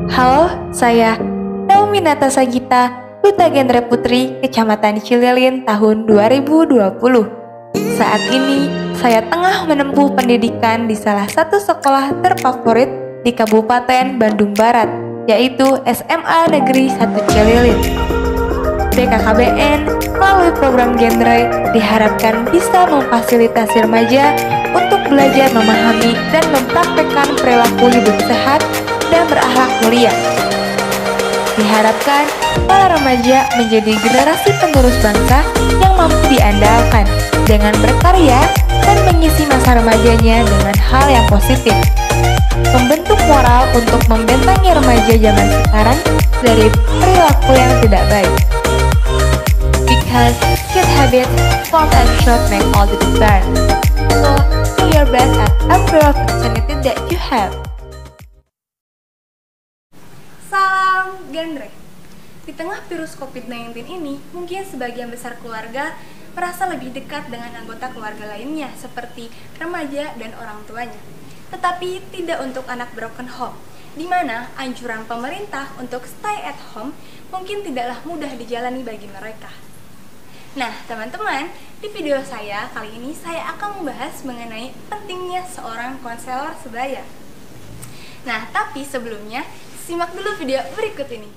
Halo, saya Naomi Natasa Gita, Duta Genre Putri, Kecamatan Cililin tahun 2020. Saat ini, saya tengah menempuh pendidikan di salah satu sekolah terfavorit di Kabupaten Bandung Barat, yaitu SMA Negeri 1 Cililin. BKKBN melalui program genre diharapkan bisa memfasilitasi remaja untuk belajar memahami dan mempraktekkan perilaku hidup sehat dan berakhlak mulia. Diharapkan para remaja menjadi generasi penerus bangsa yang mampu diandalkan dengan berkarya dan mengisi masa remajanya dengan hal yang positif. Membentuk moral untuk membentengi remaja zaman sekarang dari perilaku yang tidak baik. Because good habits formed and should make all the difference. So, do your best at every opportunity that you have. Salam genre. Di tengah virus COVID-19 ini, mungkin sebagian besar keluarga merasa lebih dekat dengan anggota keluarga lainnya seperti remaja dan orang tuanya. Tetapi tidak untuk anak broken home, di mana anjuran pemerintah untuk stay at home mungkin tidaklah mudah dijalani bagi mereka. Nah, teman-teman, di video saya kali ini saya akan membahas mengenai pentingnya seorang konselor sebaya. Nah, tapi sebelumnya, simak dulu video berikut ini.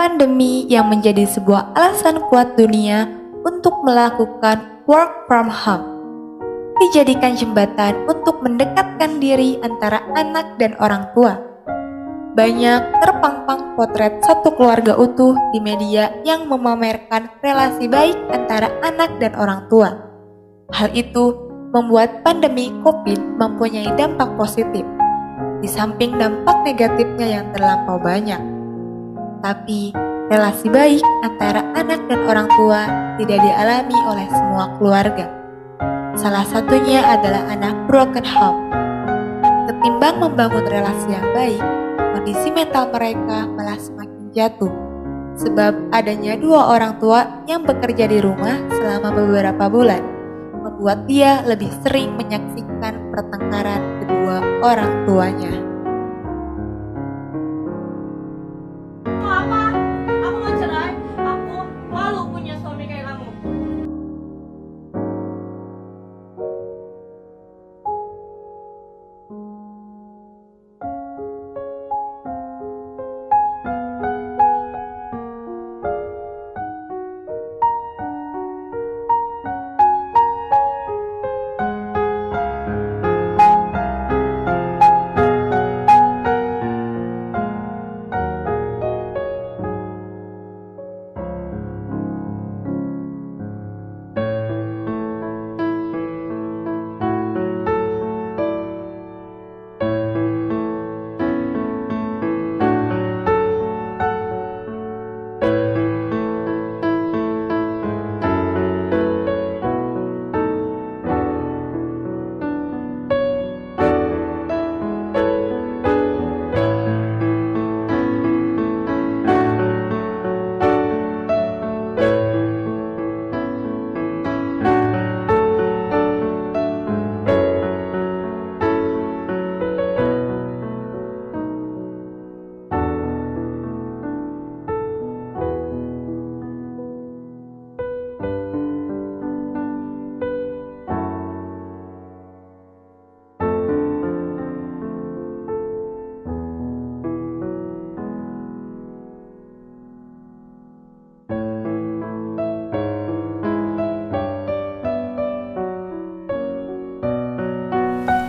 Pandemi yang menjadi sebuah alasan kuat dunia untuk melakukan work from home dijadikan jembatan untuk mendekatkan diri antara anak dan orang tua. Banyak terpampang potret satu keluarga utuh di media yang memamerkan relasi baik antara anak dan orang tua. Hal itu membuat pandemi COVID mempunyai dampak positif, di samping dampak negatifnya yang terlampau banyak. Tapi, relasi baik antara anak dan orang tua tidak dialami oleh semua keluarga. Salah satunya adalah anak broken home. Ketimbang membangun relasi yang baik, kondisi mental mereka malah semakin jatuh. Sebab adanya dua orang tua yang bekerja di rumah selama beberapa bulan, membuat dia lebih sering menyaksikan pertengkaran kedua orang tuanya. Apa? Aku mau cerai. Aku malu punya suami kayak kamu.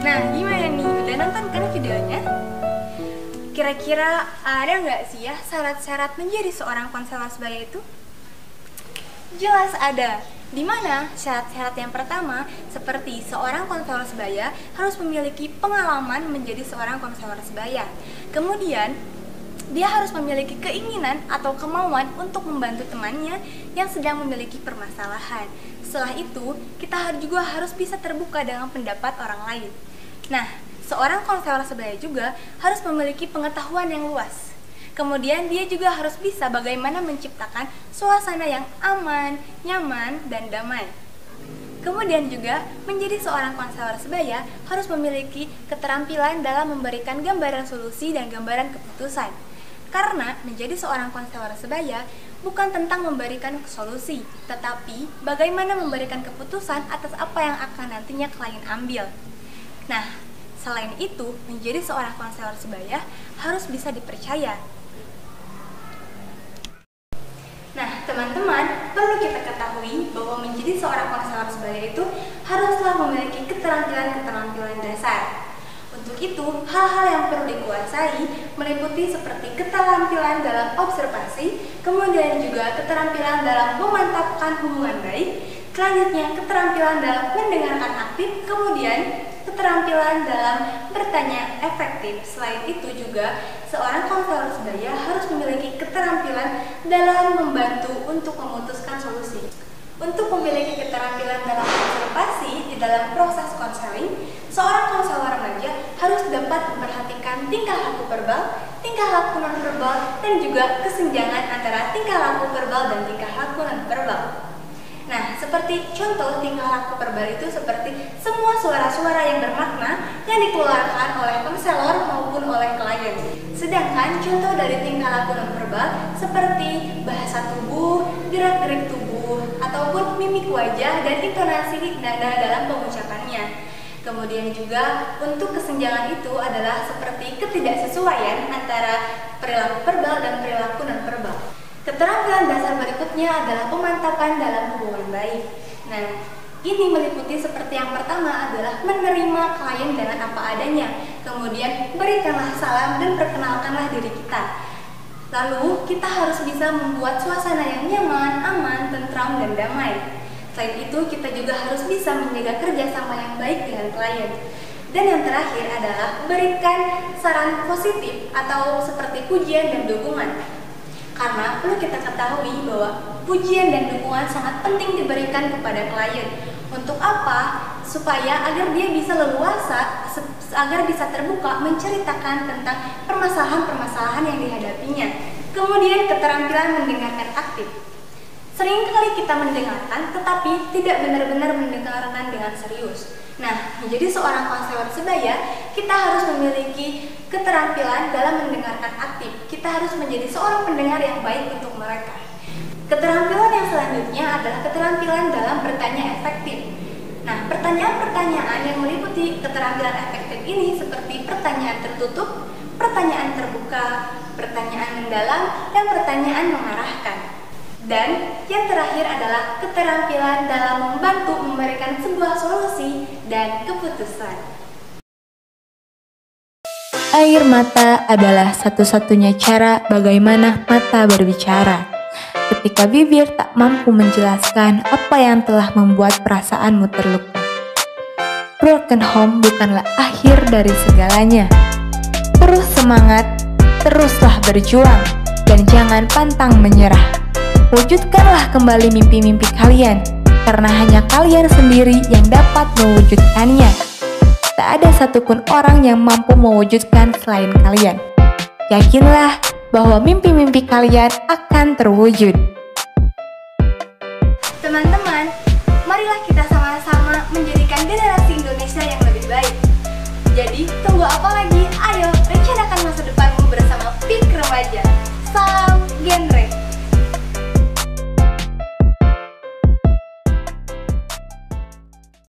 Nah, gimana nih? Udah nonton kan videonya? Kira-kira ada nggak sih ya syarat-syarat menjadi seorang konselor sebaya itu? Jelas ada. Di mana syarat-syarat yang pertama, seperti seorang konselor sebaya harus memiliki pengalaman menjadi seorang konselor sebaya. Kemudian, dia harus memiliki keinginan atau kemauan untuk membantu temannya yang sedang memiliki permasalahan. Setelah itu, kita juga harus bisa terbuka dengan pendapat orang lain. Nah, seorang konselor sebaya juga harus memiliki pengetahuan yang luas. Kemudian dia juga harus bisa bagaimana menciptakan suasana yang aman, nyaman, dan damai. Kemudian juga, menjadi seorang konselor sebaya harus memiliki keterampilan dalam memberikan gambaran solusi dan gambaran keputusan. Karena menjadi seorang konselor sebaya bukan tentang memberikan solusi, tetapi bagaimana memberikan keputusan atas apa yang akan nantinya klien ambil. Nah, selain itu, menjadi seorang konselor sebaya harus bisa dipercaya. Nah, teman-teman, perlu kita ketahui bahwa menjadi seorang konselor sebaya itu haruslah memiliki keterampilan-keterampilan dasar. Untuk itu, hal-hal yang perlu dikuasai meliputi seperti keterampilan dalam observasi, kemudian juga keterampilan dalam memantapkan hubungan baik, selanjutnya keterampilan dalam mendengarkan aktif, kemudian keterampilan dalam bertanya efektif. Selain itu juga, seorang konselor sebaya harus memiliki keterampilan dalam membantu untuk memutuskan solusi. Untuk memiliki keterampilan dalam observasi di dalam proses konseling, seorang konselor remaja harus dapat memperhatikan tingkah laku verbal, tingkah laku nonverbal, dan juga kesenjangan antara tingkah laku verbal dan tingkah laku nonverbal. Nah, seperti contoh tingkah laku verbal itu seperti semua suara-suara yang bermakna yang dikeluarkan oleh konselor maupun oleh klien. Sedangkan contoh dari tingkah laku nonverbal seperti bahasa tubuh, gerak-gerik tubuh, ataupun mimik wajah dan intonasi nada dalam pengucapannya. Kemudian juga untuk kesenjangan itu adalah seperti ketidaksesuaian antara perilaku verbal dan perilaku nonverbal. Keterampilan dasar berikutnya adalah pemantapan dalam hubungan baik. Nah, ini meliputi seperti yang pertama adalah menerima klien dengan apa adanya. Kemudian berikanlah salam dan perkenalkanlah diri kita. Lalu kita harus bisa membuat suasana yang nyaman, aman, tentram, dan damai. Selain itu, kita juga harus bisa menjaga kerjasama yang baik dengan klien. Dan yang terakhir adalah berikan saran positif atau seperti pujian dan dukungan. Karena perlu kita ketahui bahwa pujian dan dukungan sangat penting diberikan kepada klien. Untuk apa? Supaya agar dia bisa leluasa, agar bisa terbuka menceritakan tentang permasalahan-permasalahan yang dihadapinya. Kemudian keterampilan mendengarkan aktif. Seringkali kita mendengarkan, tetapi tidak benar-benar mendengarkan dengan serius. Nah, menjadi seorang konselor sebaya, kita harus memiliki keterampilan dalam mendengarkan aktif. Kita harus menjadi seorang pendengar yang baik untuk mereka. Keterampilan yang selanjutnya adalah keterampilan dalam bertanya efektif. Nah, pertanyaan-pertanyaan yang meliputi keterampilan efektif ini seperti pertanyaan tertutup, pertanyaan terbuka, pertanyaan mendalam, dan pertanyaan mengarahkan. Dan yang terakhir adalah keterampilan dalam membantu memberikan sebuah solusi dan keputusan. Air mata adalah satu-satunya cara bagaimana mata berbicara. Ketika bibir tak mampu menjelaskan apa yang telah membuat perasaanmu terluka. Broken home bukanlah akhir dari segalanya. Terus semangat, teruslah berjuang, dan jangan pantang menyerah. Wujudkanlah kembali mimpi-mimpi kalian, karena hanya kalian sendiri yang dapat mewujudkannya. Tak ada satupun orang yang mampu mewujudkan selain kalian. Yakinlah bahwa mimpi-mimpi kalian akan terwujud. Teman-teman, marilah kita